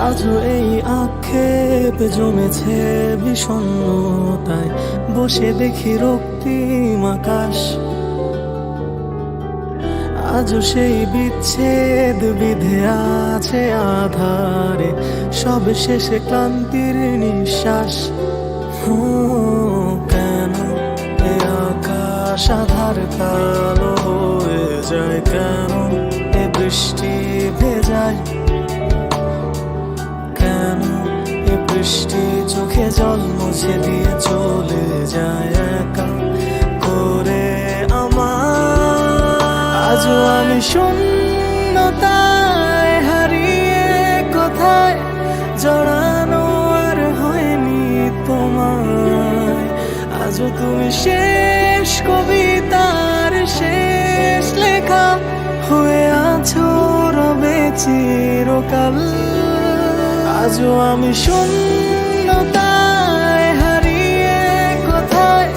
আজও এই আক্ষেপ জমেছে বিষণ্ণতায়, বসে দেখি রক্তিম আকাশ। আজও সেই বিচ্ছেদ বিধে আছে আধারে, সব শেষে ক্লান্তির নিঃশ্বাস। কেন এ আকাশ আধার কালো হয়ে যায়, কেন এ বৃষ্টি ভেজায়, কেন এ বৃষ্টি চোখে জল মুছে দিয়ে চলে যায় একা করে আমার। আজও আমি শূন্যতায় হারিয়ে কোথায়, জড়ানো আর হয়নি তোমায়। আজও তুমি শেষ কবিতার শেষ লেখা হয়ে আছো রবে চিরকাল। আজও আমি শূন্যতায় হারিয়ে কোথায়,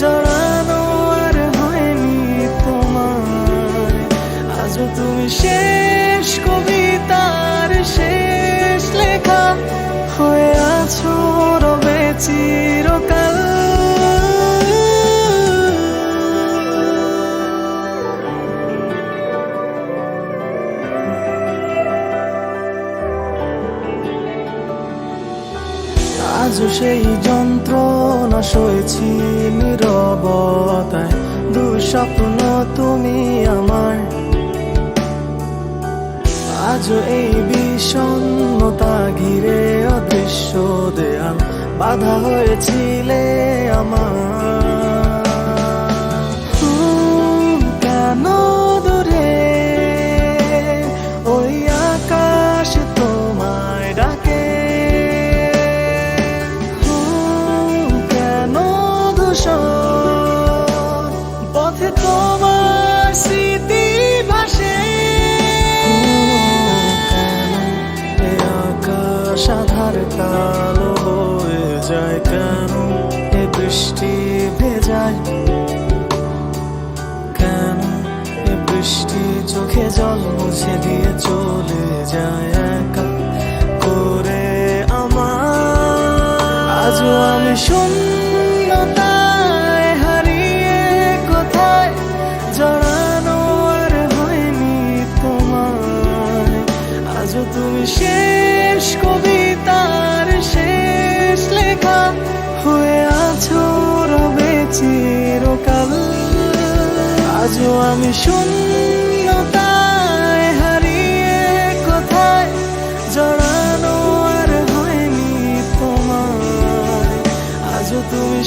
জড়ানো আর হয়নি তোমায়। আজও তুমি শেষ কবিতার শেষ লেখা হয়ে আছো রবে চিরকাল। আজও সেই যন্ত্রণা সয়েছি নীরবতায়, দুঃস্বপ্ন তুমি আমার। আজও এই বিষণ্ণতা ঘিরে অদৃশ্য দেয়াল, বাধা হয়েছিলে আমার। কেন দূরে ওই আকাশ তোমায় ডাকে, পথে তোমার স্মৃতি ভাসে। কেন এ আকাশ আধার কালো হয়ে যায়, কেন এ বৃষ্টি ভেজায়, কেন এ বৃষ্টি চোখে জল মুছে দিয়ে চলে যায় একা করে আমার। আজও আমি শূন্যতায় হারিয়ে কোথায়, জড়ানো আর হয়নি তোমায়। আজও তুমি শেষ কবিতার শেষ লেখা হয়ে আছো রবে চিরকাল। আজও আমি শূন্যতায় হারিয়ে কোথায়, জড়ানো আর হয়নি তোমায়। আজও তুমি